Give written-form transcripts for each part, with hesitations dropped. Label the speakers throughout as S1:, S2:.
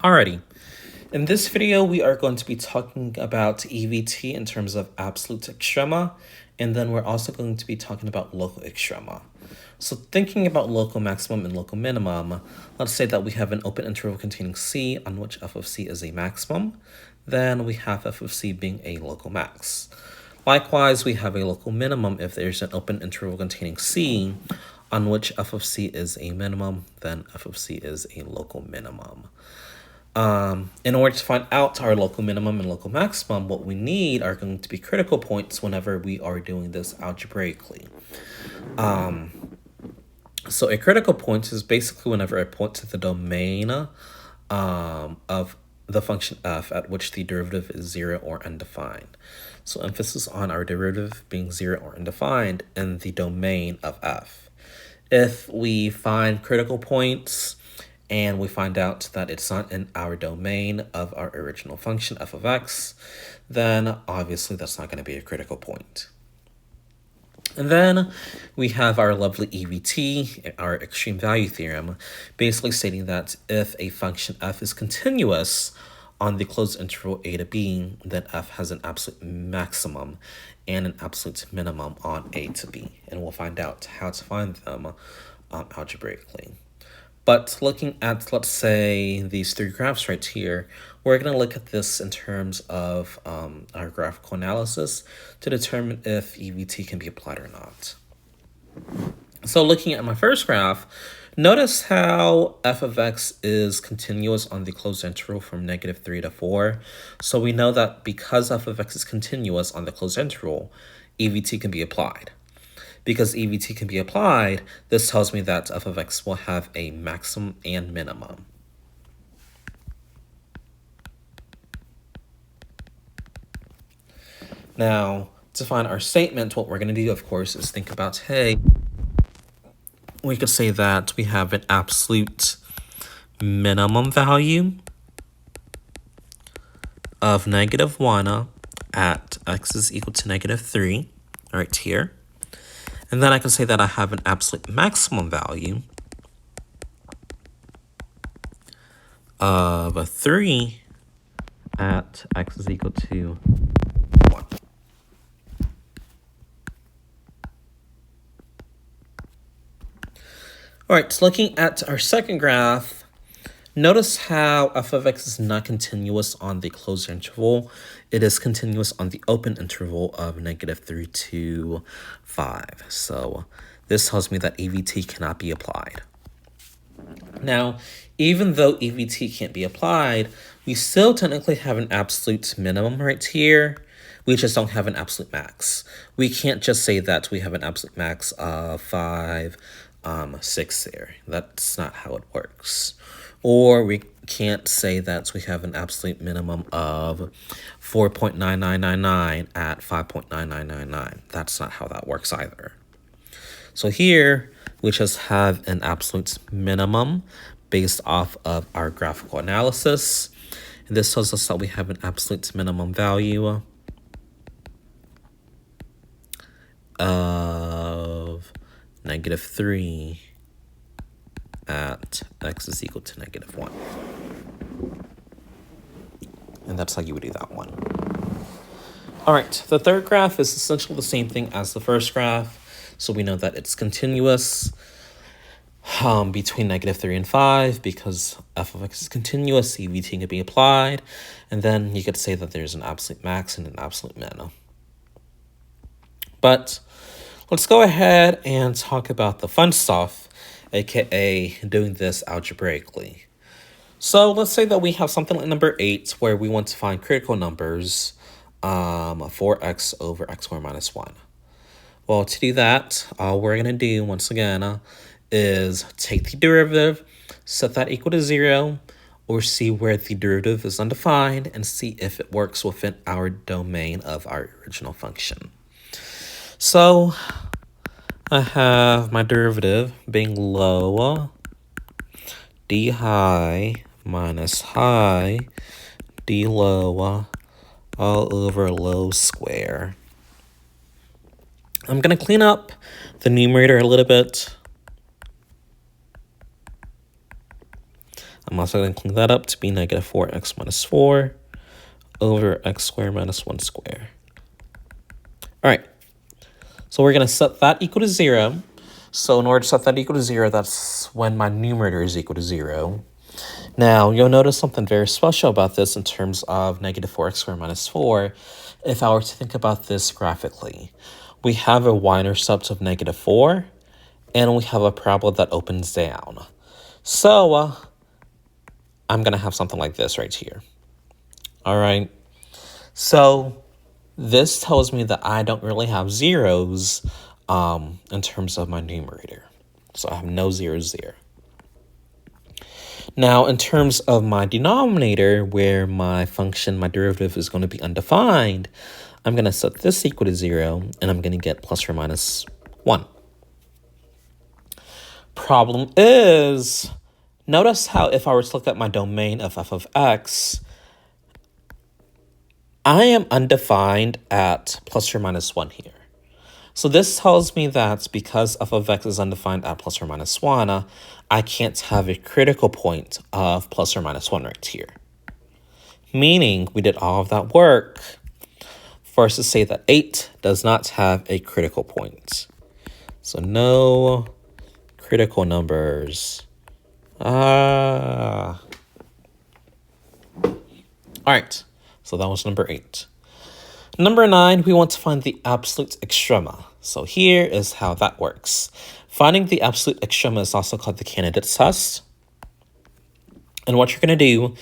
S1: Alrighty, in this video we are going to be talking about EVT in terms of absolute extrema, and then we're also going to be talking about local extrema. So thinking about local maximum and local minimum, let's say that we have an open interval containing C on which f of C is a maximum, then we have f of C being a local max. Likewise, we have a local minimum if there's an open interval containing C on which f of C is a minimum, then f of C is a local minimum. In order to find out our local minimum and local maximum, what we need are going to be critical points whenever we are doing this algebraically. So a critical point is basically whenever I point to the domain of the function f at which the derivative is 0 or undefined. So emphasis on our derivative being 0 or undefined in the domain of f. If we find critical points and we find out that it's not in our domain of our original function f of x, then obviously that's not going to be a critical point. And then we have our lovely EVT, our extreme value theorem, basically stating that if a function f is continuous on the closed interval a to b, then f has an absolute maximum and an absolute minimum on a to b. And we'll find out how to find them algebraically. But looking at, let's say, these three graphs right here, we're going to look at this in terms of our graphical analysis to determine if EVT can be applied or not. So looking at my first graph, notice how f of x is continuous on the closed interval from -3 to 4. So we know that because f of x is continuous on the closed interval, EVT can be applied. Because EVT can be applied, this tells me that f of x will have a maximum and minimum. Now, to find our statement, what we're going to do, of course, is think about, hey, we could say that we have an absolute minimum value of -1 at x is equal to -3, right here. And then I can say that I have an absolute maximum value of 3 at x is equal to 1. All right, so looking at our second graph, notice how f of x is not continuous on the closed interval. It is continuous on the open interval of -3 to 5. So this tells me that EVT cannot be applied. Now, even though EVT can't be applied, we still technically have an absolute minimum right here. We just don't have an absolute max. We can't just say that we have an absolute max of 5, 6 there. That's not how it works. Or we can't say that we have an absolute minimum of 4.9999 at 5.9999. That's not how that works either. So here, we just have an absolute minimum based off of our graphical analysis. And this tells us that we have an absolute minimum value of -3 at x is equal to -1. And that's how you would do that one. All right, the third graph is essentially the same thing as the first graph. So we know that it's continuous between -3 and 5 because f of x is continuous, EVT can be applied. And then you could say that there's an absolute max and an absolute min. But let's go ahead and talk about the fun stuff, aka doing this algebraically. So let's say that we have something like number 8 where we want to find critical numbers for x over x squared minus 1. Well, to do that, all we're going to do, once again, is take the derivative, set that equal to 0, or see where the derivative is undefined, and see if it works within our domain of our original function. So I have my derivative being low d high minus high d low all over low square. I'm going to clean up the numerator a little bit. I'm also going to clean that up to be negative 4x minus 4 over x squared minus 1 squared. All right, so we're going to set that equal to 0. So in order to set that equal to 0, that's when my numerator is equal to 0. Now, you'll notice something very special about this in terms of negative 4x squared minus 4. If I were to think about this graphically, we have a y-intercept of negative 4, and we have a parabola that opens down. So I'm going to have something like this right here. All right. So this tells me that I don't really have zeros in terms of my numerator. So I have no zeros there. Now, in terms of my denominator, where my function, my derivative is going to be undefined, I'm going to set this equal to 0, and I'm going to get plus or minus 1. Problem is, notice how if I were to look at my domain of f of x, I am undefined at plus or minus 1 here. So this tells me that because f of x is undefined at plus or minus 1, I can't have a critical point of plus or minus 1 right here. Meaning we did all of that work for us to say that 8 does not have a critical point. So no critical numbers. All right, so that was number 8. Number 9, we want to find the absolute extrema. So here is how that works. Finding the absolute extrema is also called the candidate's test. And what you're going to do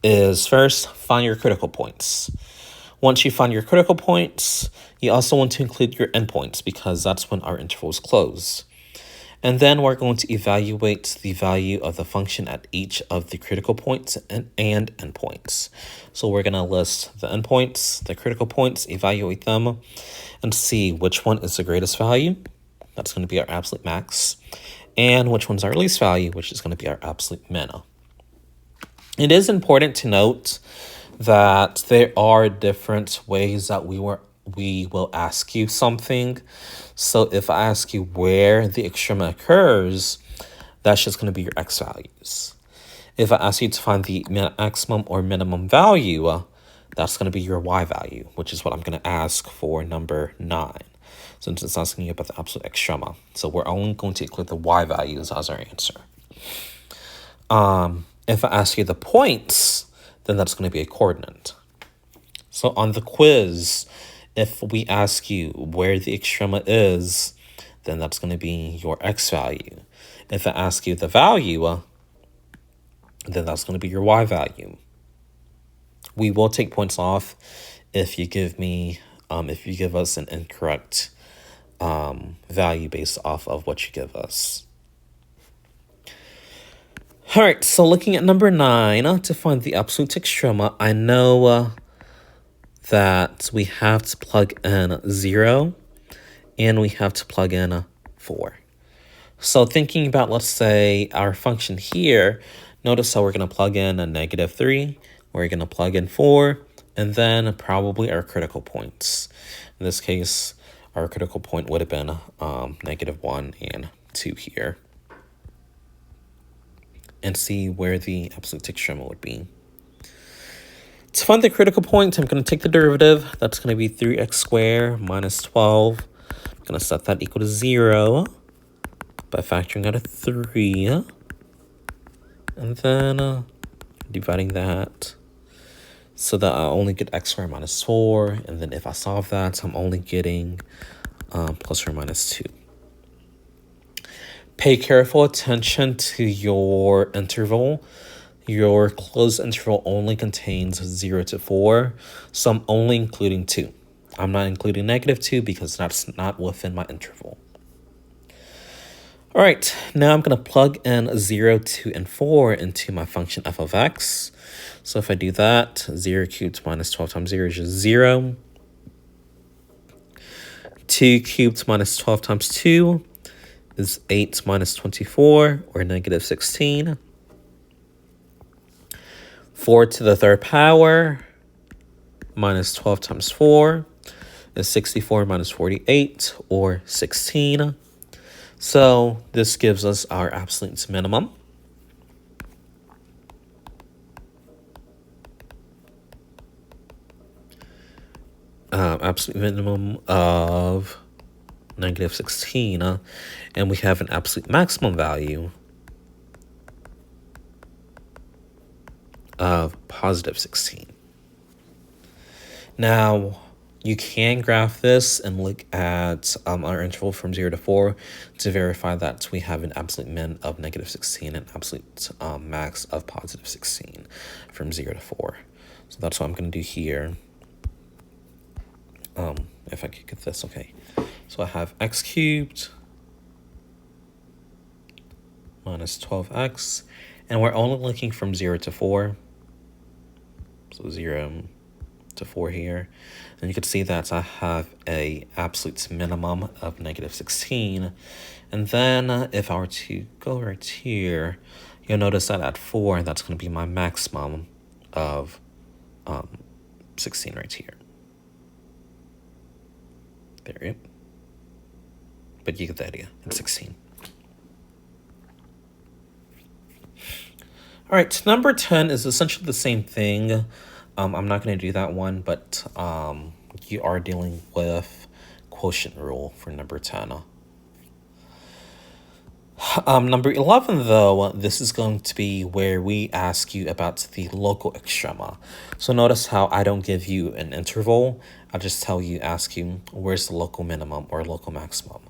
S1: is first find your critical points. Once you find your critical points, you also want to include your endpoints because that's when our interval is closed. And then we're going to evaluate the value of the function at each of the critical points and endpoints. So we're going to list the endpoints, the critical points, evaluate them, and see which one is the greatest value. That's going to be our absolute max. And which one's our least value, which is going to be our absolute min. It is important to note that there are different ways that we will ask you something. So if I ask you where the extrema occurs, that's just going to be your x values. If I ask you to find the maximum or minimum value, that's going to be your y value, which is what I'm going to ask for number 9, since it's asking you about the absolute extrema. So we're only going to include the y values as our answer. If I ask you the points, then that's going to be a coordinate. So on the quiz, if we ask you where the extrema is, then that's going to be your x value. If I ask you the value, then that's going to be your y value. We will take points off if you give us an incorrect value based off of what you give us. All right, so looking at number 9, to find the absolute extrema, I know that we have to plug in 0 and we have to plug in 4. So thinking about, let's say, our function here, notice how we're going to plug in a negative 3, we're going to plug in 4, and then probably our critical points. In this case, our critical point would have been negative 1 and 2 here. And see where the absolute extrema would be. To find the critical point, I'm going to take the derivative. That's going to be 3x squared minus 12. I'm going to set that equal to 0 by factoring out a 3. And then dividing that so that I only get x squared minus 4. And then if I solve that, I'm only getting plus or minus 2. Pay careful attention to your interval. Your closed interval only contains 0 to 4, so I'm only including 2. I'm not including negative 2 because that's not within my interval. All right, now I'm going to plug in 0, 2, and 4 into my function f of x. So if I do that, 0 cubed minus 12 times 0 is just 0. 2 cubed minus 12 times 2 is 8 minus 24, or negative 16. 4 to the third power minus 12 times 4 is 64 minus 48, or 16. So this gives us our absolute minimum. absolute minimum of negative 16, and we have an absolute maximum value of positive 16. Now, you can graph this and look at our interval from 0 to 4 to verify that we have an absolute min of negative 16 and absolute max of positive 16 from 0 to 4. So that's what I'm going to do here. If I could get this, okay. So I have x cubed minus 12x, and we're only looking from 0 to 4. So 0 to 4 here. And you can see that I have a absolute minimum of negative 16. And then if I were to go right here, you'll notice that at 4, that's going to be my maximum of 16 right here. There you go. But you get the idea. It's 16. All right, number 10 is essentially the same thing. I'm not going to do that one, but you are dealing with quotient rule for number 10. Number 11, though, this is going to be where we ask you about the local extrema. So notice how I don't give you an interval. I just ask you, where's the local minimum or local maximum?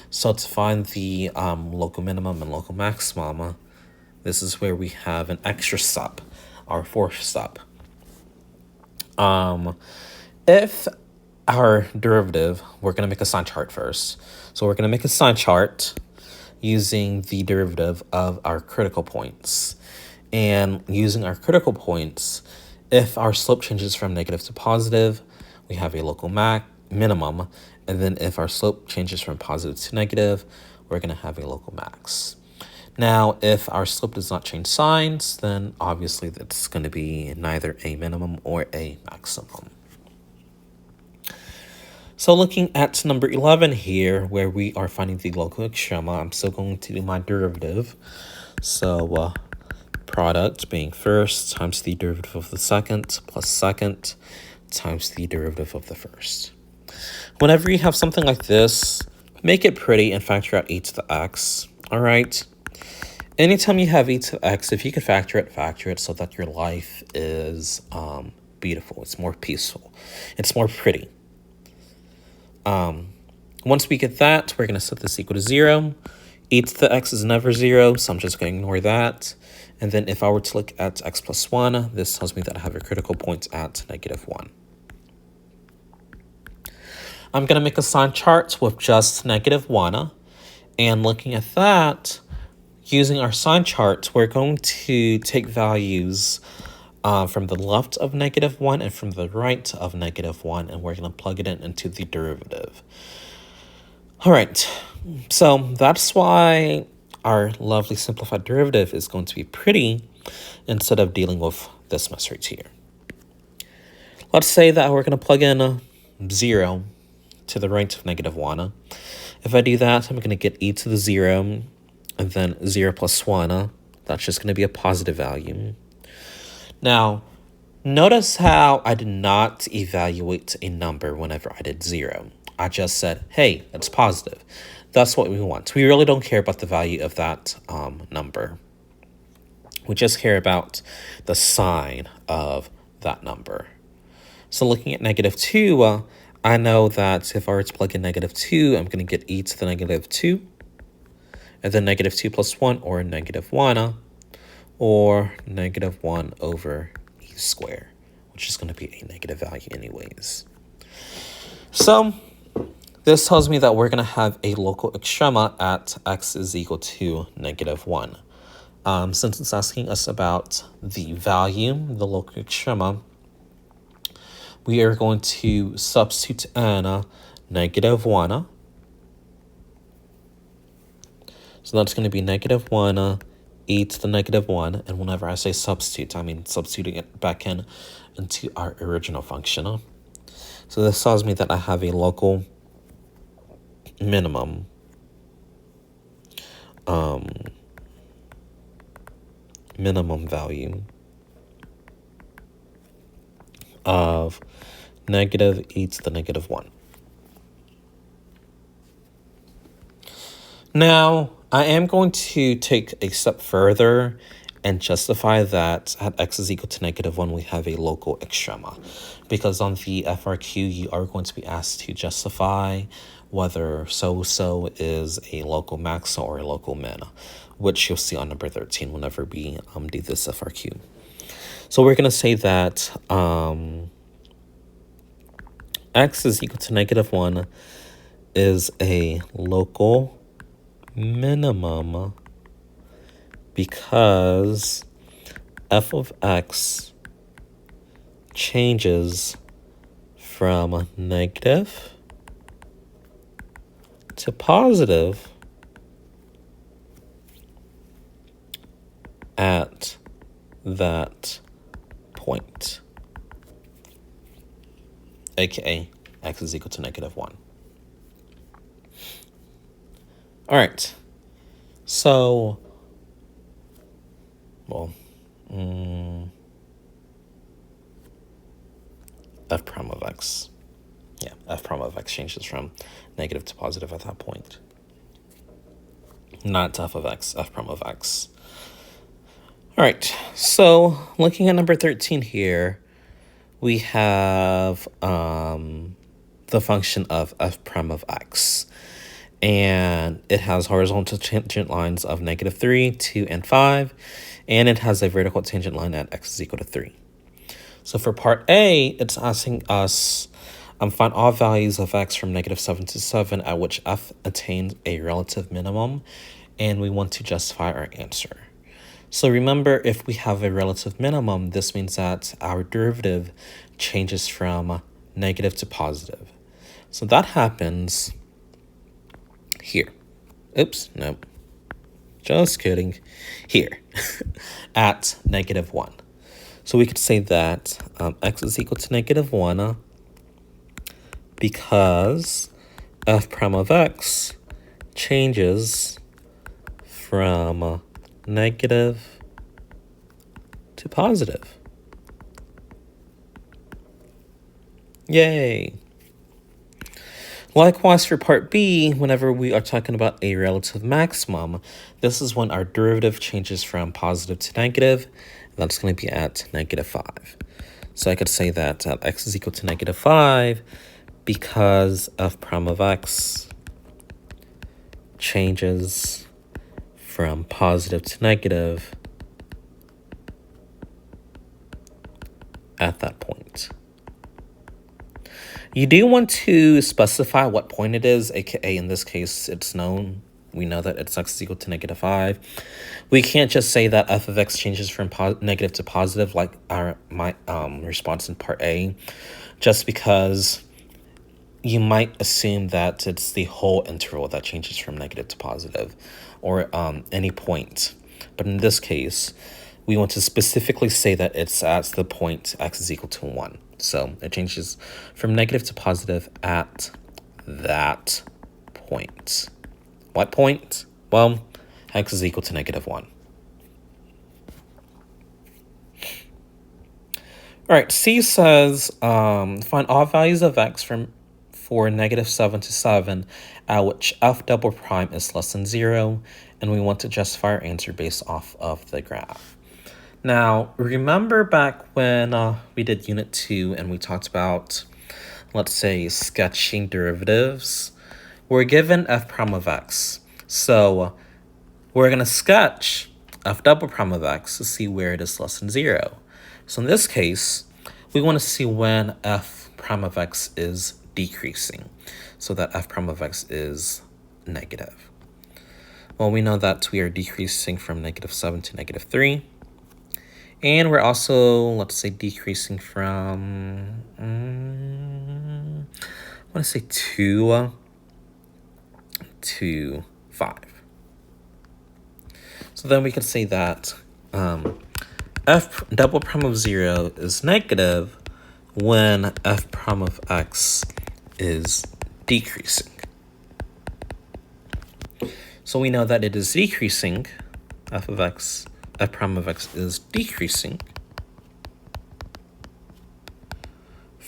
S1: So to find the local minimum and local maximum, this is where we have an extra step, our fourth step. If our derivative, we're going to make a sign chart first. So we're going to make a sign chart using the derivative of our critical points. And using our critical points, if our slope changes from negative to positive, we have a local minimum. And then if our slope changes from positive to negative, we're going to have a local max. Now, if our slope does not change signs, then obviously it's going to be neither a minimum or a maximum. So looking at number 11 here, where we are finding the local extrema, I'm still going to do my derivative. So product being first times the derivative of the second plus second times the derivative of the first. Whenever you have something like this, make it pretty and factor out e to the x. All right. Anytime you have e to the x, if you can factor it so that your life is beautiful. It's more peaceful. It's more pretty. Once we get that, we're going to set this equal to 0. E to the x is never 0, so I'm just going to ignore that. And then if I were to look at x plus 1, this tells me that I have a critical point at negative 1. I'm going to make a sign chart with just negative 1. And looking at that, using our sign chart, we're going to take values from the left of negative 1 and from the right of negative 1, and we're going to plug it into the derivative. All right, so that's why our lovely simplified derivative is going to be pretty instead of dealing with this mess right here. Let's say that we're going to plug in 0 to the right of negative 1. If I do that, I'm going to get e to the 0, and then 0 plus 1. That's just going to be a positive value. Now, notice how I did not evaluate a number whenever I did 0. I just said, hey, it's positive. That's what we want. We really don't care about the value of that number. We just care about the sign of that number. So looking at negative 2, I know that if I were to plug in negative 2, I'm going to get e to the negative 2. And then negative 2 plus 1, or negative 1, or negative 1 over e squared, which is going to be a negative value anyways. So this tells me that we're going to have a local extrema at x is equal to negative 1. Since it's asking us about the value, the local extrema, we are going to substitute in negative 1. So that's going to be negative 1 e to the negative 1. And whenever I say substitute, I mean substituting it back into our original function. So this tells me that I have a local minimum value of negative e to the negative 1. Now, I am going to take a step further and justify that at x is equal to negative 1, we have a local extrema. Because on the FRQ, you are going to be asked to justify whether so-so is a local max or a local min, which you'll see on number 13 whenever we do this FRQ. So we're going to say that x is equal to negative 1 is a local minimum because f of x changes from negative to positive at that point, aka x is equal to negative 1. All right, so, well, f prime of x. Yeah, f prime of x changes from negative to positive at that point. Not f of x, f prime of x. All right, so looking at number 13 here, we have the function of f prime of x. And it has horizontal tangent lines of -3, 2, and 5. And it has a vertical tangent line at x is equal to 3. So for part A, it's asking us find all values of x from -7 to 7 at which f attains a relative minimum. And we want to justify our answer. So remember, if we have a relative minimum, this means that our derivative changes from negative to positive. So that happens here. Oops, no. Just kidding. Here at -1. So we could say that x is equal to -1 because f prime of x changes from negative to positive. Yay. Likewise, for part B, whenever we are talking about a relative maximum, this is when our derivative changes from positive to negative, and that's going to be at -5. So I could say that x is equal to -5 because f prime of x changes from positive to negative at that point. You do want to specify what point it is, aka in this case, it's known. We know that it's x is equal to -5. We can't just say that f of x changes from negative to positive like my response in part A, just because you might assume that it's the whole interval that changes from negative to positive or any point. But in this case, we want to specifically say that it's at the point x is equal to 1. So it changes from negative to positive at that point. What point? Well, x is equal to -1. All right, C says find all values of x for -7 to 7 at which f double prime is less than 0, and we want to justify our answer based off of the graph. Now, remember back when we did Unit 2 and we talked about, let's say, sketching derivatives? We're given f prime of x. So we're going to sketch f double prime of x to see where it is less than 0. So in this case, we want to see when f prime of x is decreasing, so that f prime of x is negative. Well, we know that we are decreasing from -7 to -3. And we're also, let's say, decreasing from, I want to say 2 to 5. So then we could say that f double prime of 0 is negative when f prime of x is decreasing. So we know that it is decreasing, f prime of x is decreasing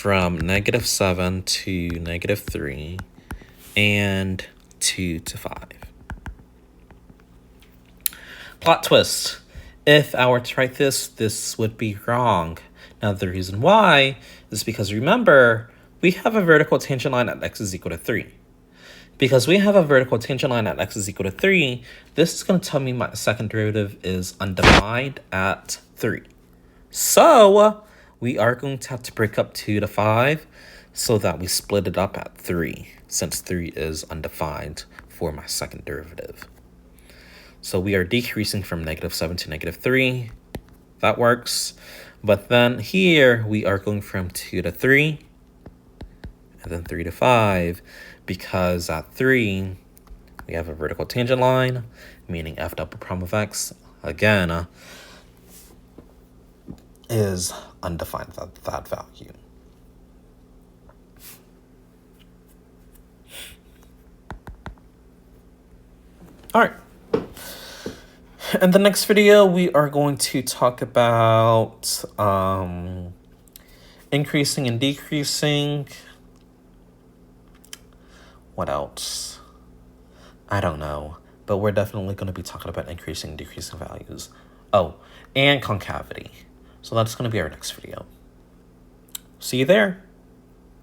S1: from -7 to -3 and 2 to 5. Plot twist. If I were to write this would be wrong. Now, the reason why is because, remember, we have a vertical tangent line at x is equal to 3. Because we have a vertical tangent line at x is equal to 3, this is going to tell me my second derivative is undefined at 3. So we are going to have to break up 2 to 5 so that we split it up at 3, since 3 is undefined for my second derivative. So we are decreasing from -7 to -3. That works. But then here we are going from 2 to 3 and then 3 to 5, because at 3 we have a vertical tangent line, meaning f double prime of x, again, is undefined at that value. All right. In the next video, we are going to talk about increasing and decreasing. What else? I don't know. But we're definitely going to be talking about increasing and decreasing values. Oh, and concavity. So that's going to be our next video. See you there.